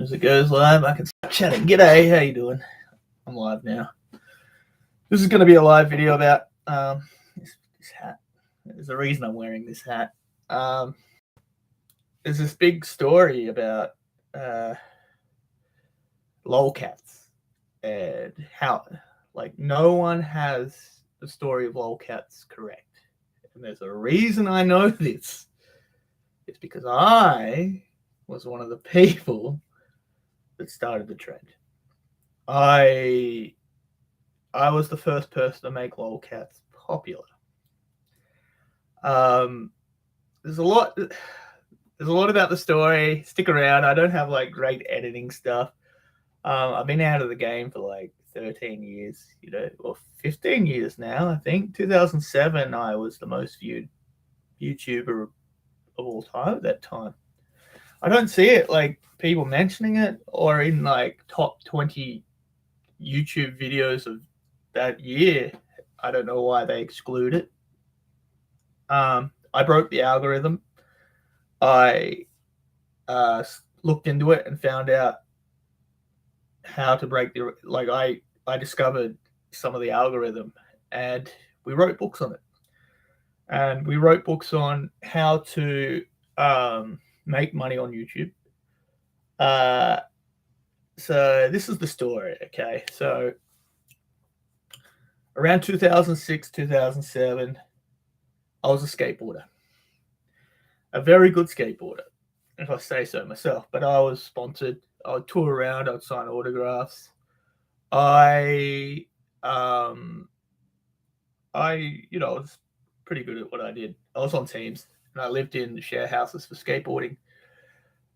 As it goes live, I can start chatting. G'day, how you doing? I'm live now. This is going to be a live video about this hat. There's a reason I'm wearing this hat. There's this big story about lolcats and how, like, no one has the story of lolcats correct. And there's a reason I know this. It's because I was one of the people that started the trend. I was the first person to make lolcats popular. There's a lot about the story. Stick around. I don't have like great editing stuff. I've been out of the game for like 13 years, or 15 years now. I think 2007 I was the most viewed YouTuber of all time at that time. I don't see it like people mentioning it or in like top 20 YouTube videos of that year. I don't know why they exclude it. I broke the algorithm. I looked into it and found out how to break I discovered some of the algorithm, and we wrote books on it. And we wrote books on how to make money on YouTube. So this is the story, okay? So around 2006, 2007, I was a skateboarder. A very good skateboarder, if I say so myself. But I was sponsored. I would tour around. I would sign autographs. I was pretty good at what I did. I was on teams, and I lived in share houses for skateboarding.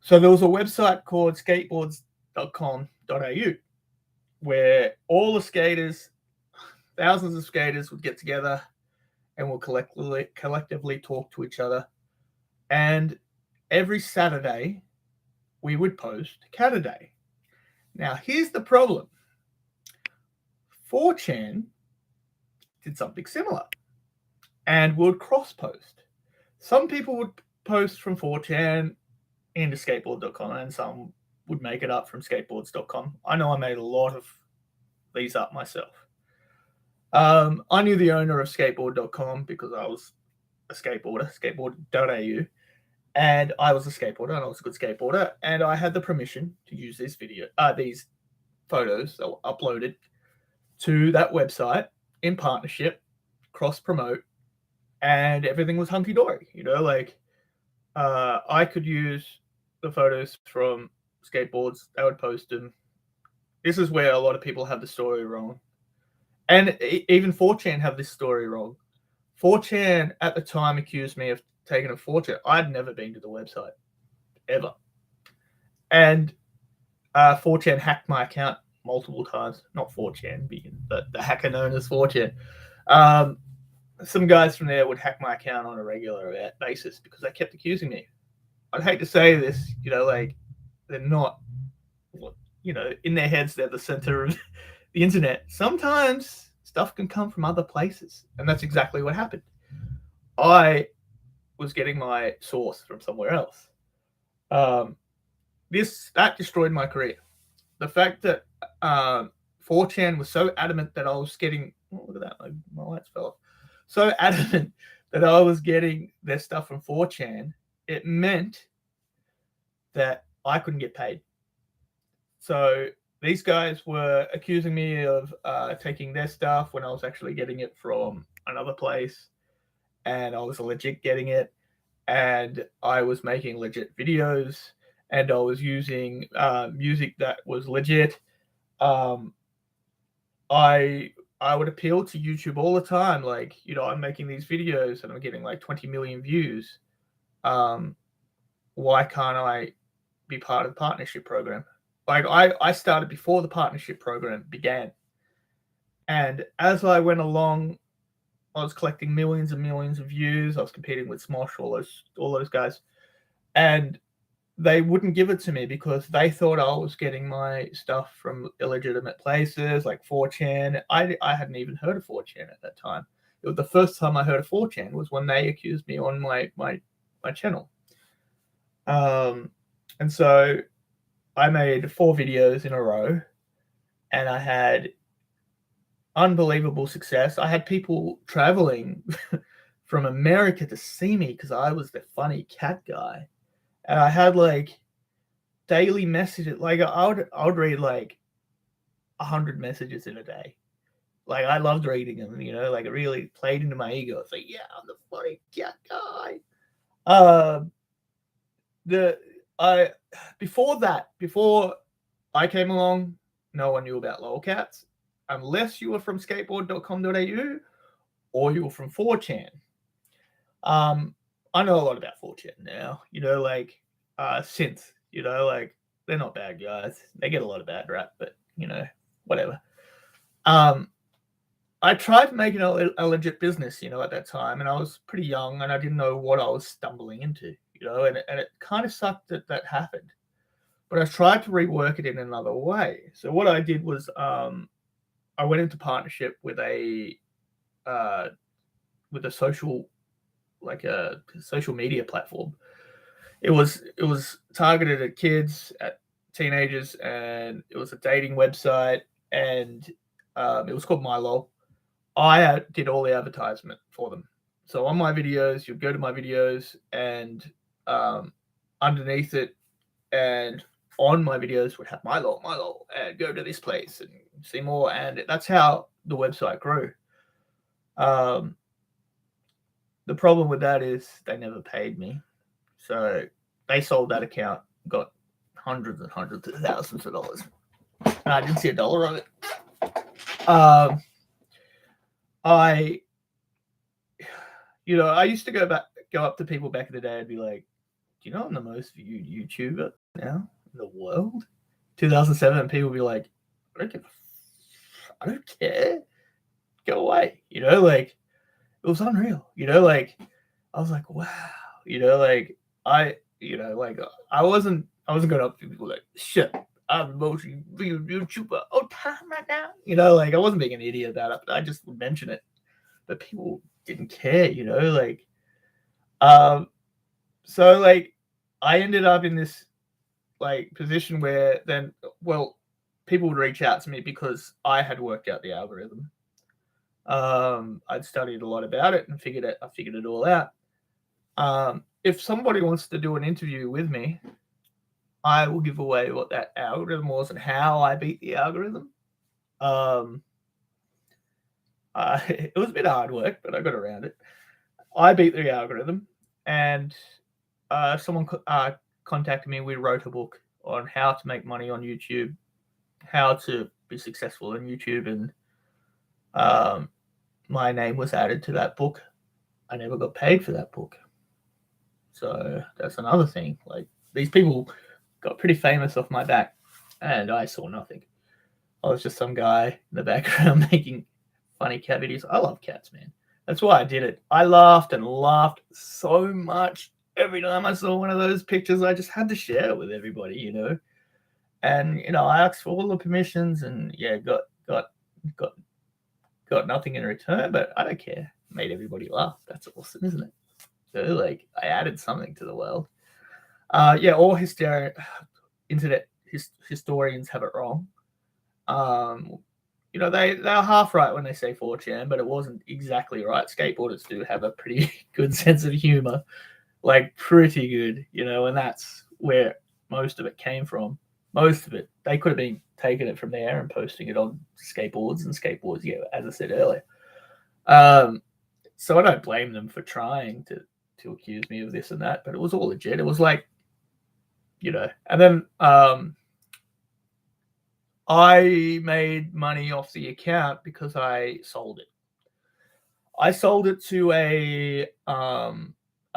So there was a website called skateboards.com.au where all the skaters, thousands of skaters, would get together and would collectively talk to each other. And every Saturday, we would post Cat a Day. Now, here's the problem. 4chan did something similar and would cross-post. Some people would post from 4chan into skateboard.com, and some would make it up from skateboards.com. I know I made a lot of these up myself. I knew the owner of skateboard.com because I was a skateboarder, skateboard.au, and I was a skateboarder, and I was a good skateboarder, and I had the permission to use these photos that were uploaded to that website in partnership, cross-promote, and everything was hunky-dory. I could use the photos from skateboards. They would post them. This is where a lot of people have the story wrong. And even 4chan have this story wrong. 4chan at the time accused me of taking a fortune. I'd never been to the website, ever. And 4chan hacked my account multiple times. Not 4chan, but the hacker known as 4chan. Some guys from there would hack my account on a regular basis because they kept accusing me. I'd hate to say this, they're not, in their heads, they're the center of the internet. Sometimes stuff can come from other places, and that's exactly what happened. I was getting my source from somewhere else. That destroyed my career. The fact that 4chan was so adamant that I was getting, look at that, my lights fell off. So adamant that I was getting their stuff from 4chan, it meant that I couldn't get paid. So these guys were accusing me of taking their stuff when I was actually getting it from another place, and I was legit getting it, and I was making legit videos, and I was using music that was legit. I would appeal to YouTube all the time, like, I'm making these videos and I'm getting like 20 million views. Why can't I be part of the partnership program? Like, I started before the partnership program began. And as I went along, I was collecting millions and millions of views. I was competing with Smosh, all those guys. And they wouldn't give it to me because they thought I was getting my stuff from illegitimate places like 4chan. I hadn't even heard of 4chan at that time. It was the first time I heard of 4chan was when they accused me on my channel. And so I made 4 videos in a row, and I had unbelievable success. I had people traveling from America to see me because I was the funny cat guy, and I had like daily messages. Like I would read like 100 messages in a day. Like I loved reading them, like it really played into my ego. It's like, yeah, I'm the funny cat guy. Um, the I before I came along, no one knew about lolcats unless you were from skateboard.com.au or you were from 4chan. I know a lot about 4chan now, like synth, like they're not bad guys. They get a lot of bad rap, but whatever. I tried making a legit business, at that time, and I was pretty young and I didn't know what I was stumbling into, and it kind of sucked that that happened. But I tried to rework it in another way. So what I did was I went into partnership uh, with a social media platform. It was targeted at kids, at teenagers, and it was a dating website, and it was called MyLol. I did all the advertisement for them. So on my videos, you'd go to my videos, and um, underneath it, and on my videos would have my law, and go to this place and see more. And that's how the website grew. Um, the problem with that is they never paid me. So they sold that account, got hundreds and hundreds of thousands of dollars. And I didn't see a dollar of it. I, I used to go up to people back in the day and be like, do you know I'm the most viewed YouTuber now in the world? 2007, people would be like, I don't care. Go away. Like it was unreal. Like I was like, wow. Like like I wasn't going up to people like, shit, I'm the most viewed YouTuber all time right now. Like I wasn't being an idiot about it, but I just would mention it. But people didn't care. Like so like I ended up in this like position where then people would reach out to me because I had worked out the algorithm. I'd studied a lot about it and I figured it all out. If somebody wants to do an interview with me, I will give away what that algorithm was and how I beat the algorithm. It was a bit of hard work, but I got around it. I beat the algorithm, and someone contacted me. We wrote a book on how to make money on YouTube, how to be successful in YouTube, and my name was added to that book. I never got paid for that book. So that's another thing. Like these people got pretty famous off my back, and I saw nothing. I was just some guy in the background making funny cat videos. I love cats, man. That's why I did it. I laughed and laughed so much every time I saw one of those pictures. I just had to share it with everybody, And I asked for all the permissions, and yeah, got nothing in return. But I don't care. Made everybody laugh. That's awesome, isn't it? So like, I added something to the world. All internet historians have it wrong. They're half right when they say 4chan, but it wasn't exactly right. Skateboarders do have a pretty good sense of humor, like pretty good, and that's where most of it came from. Most of it, they could have been taking it from there and posting it on skateboards, as I said earlier. So I don't blame them for trying to accuse me of this and that, but it was all legit. It was like, and then I made money off the account because I sold it. I sold it to a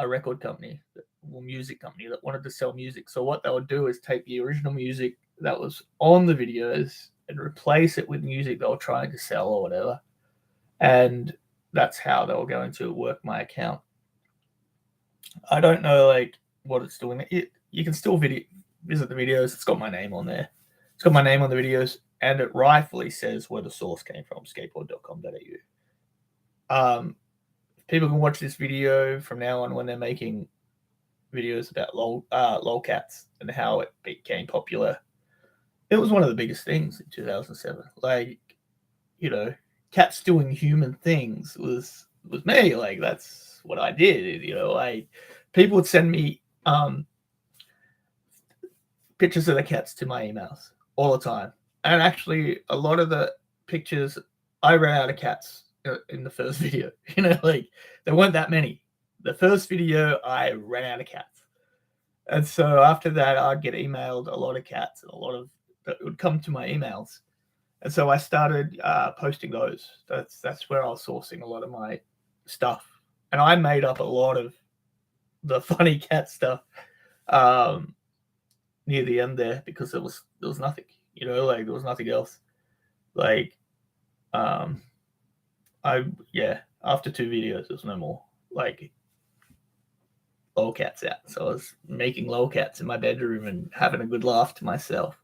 record company, music company that wanted to sell music. So what they would do is take the original music that was on the videos and replace it with music they were trying to sell or whatever. And that's how they were going to work my account. I don't know like what it's doing. You can still visit the videos. It's got my name on there. It's got my name on the videos, and it rightfully says where the source came from, skateboard.com.au. People can watch this video from now on when they're making videos about lolcats and how it became popular it was one of the biggest things in 2007. Like, you know, cats doing human things was me. Like, that's what I did. You know, people would send me pictures of the cats to my emails all the time, and actually, a lot of the pictures I ran out of cats in the first video. You know, like there weren't that many. The first video, I ran out of cats, and so after that, I'd get emailed a lot of cats, and a lot of that would come to my emails. And so I started posting those. That's where I was sourcing a lot of my stuff, and I made up a lot of the funny cat stuff near the end there because there was nothing, you know, like there was nothing else. Like, after 2 videos, there's no more like lolcats out. So I was making lolcats in my bedroom and having a good laugh to myself,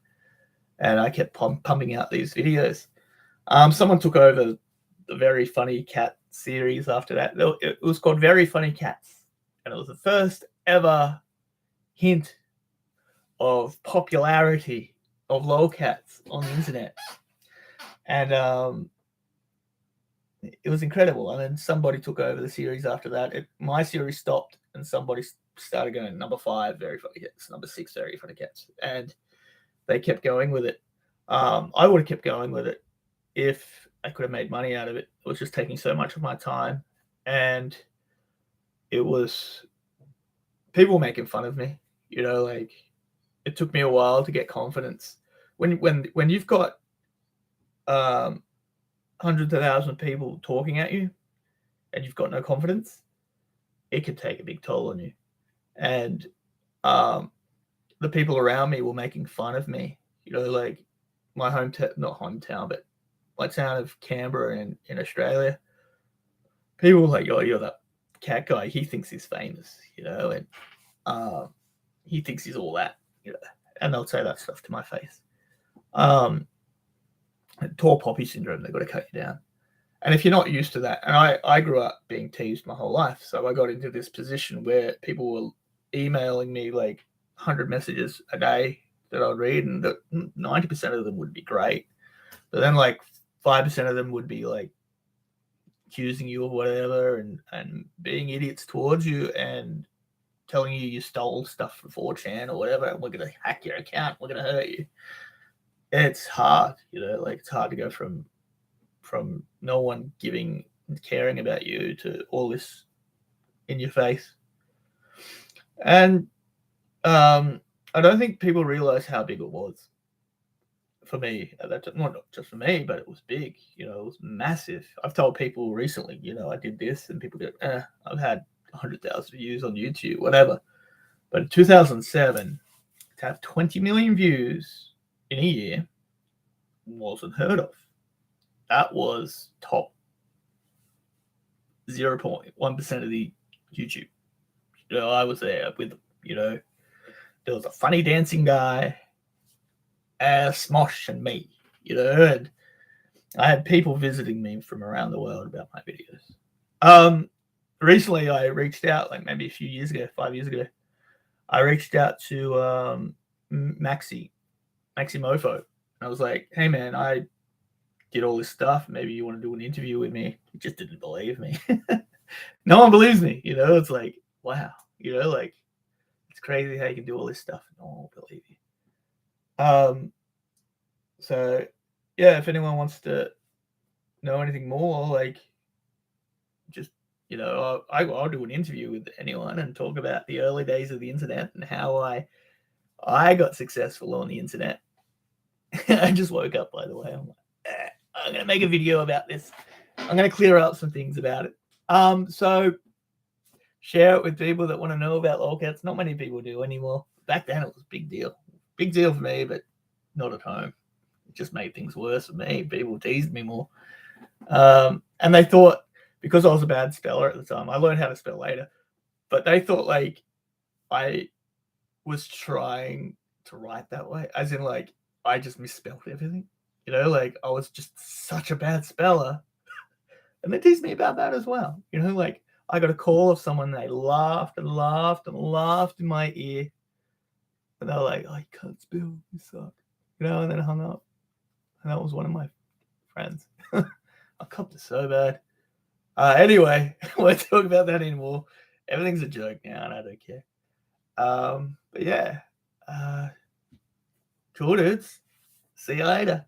and I kept pumping out these videos. Someone took over the Very Funny Cat series after that. It was called Very Funny Cats, and it was the first ever hint of popularity of lolcats on the internet. And it was incredible. And then somebody took over the series after that. My series stopped, and somebody started going number 5, Very Funny Cats, number 6, Very Funny Cats, and they kept going with it. I would have kept going with it if I could have made money out of it. It was just taking so much of my time, and it was people making fun of me. You know, like it took me a while to get confidence. When you've got hundreds of thousands of people talking at you, and you've got no confidence, it could take a big toll on you. And the people around me were making fun of me. You know, like my not hometown, but my town of Canberra in Australia. People were like, "Oh, you're that cat guy. He thinks he's famous," you know, and he thinks he's all that, you know. And they'll say that stuff to my face. Tall poppy syndrome. They've got to cut you down. And if you're not used to that, and I grew up being teased my whole life, so I got into this position where people were emailing me like 100 messages a day that I'd read, and 90% of them would be great, but then like 5% of them would be like accusing you of whatever and being idiots towards you and telling you stole stuff from 4chan or whatever, and we're going to hack your account, we're going to hurt you. It's hard, you know, like it's hard to go from no one caring about you to all this in your face. And I don't think people realize how big it was for me. Not just for me, but it was big. You know, it was massive. I've told people recently, you know, I did this, and people go, I've had 100,000 views on YouTube, whatever. But in 2007, to have 20 million views in a year wasn't heard of. That was top 0.1% of the YouTube. You know, I was there with, you know, there was a funny dancing guy, Smosh, and me, you know, and I had people visiting me from around the world about my videos. Recently I reached out, like maybe a few years ago, 5 years ago, I reached out to Maxi Mofo. And I was like, hey man, I did all this stuff. Maybe you want to do an interview with me. He just didn't believe me. No one believes me, you know. It's like, wow, you know, like it's crazy how you can do all this stuff and no one will believe you. So yeah, if anyone wants to know anything more, like just, you know, I'll do an interview with anyone and talk about the early days of the internet and how I got successful on the internet. I just woke up, by the way. I'm like, I'm gonna make a video about this. I'm gonna clear up some things about it. So share it with people that want to know about lolcats. Not many people do anymore. Back then it was a big deal. Big deal for me, but not at home. It just made things worse for me. People teased me more. And they thought, because I was a bad speller at the time, I learned how to spell later, but they thought like I was trying to write that way, as in like I just misspelled everything. You know, like I was just such a bad speller. And they teased me about that as well. You know, like I got a call of someone, they laughed and laughed and laughed in my ear. And they were like, oh, you can't spell, you suck. and then hung up. And that was one of my friends. I copped it so bad. Anyway, I won't talk about that anymore. Everything's a joke now, and I don't care. But yeah, cool dudes. See you later.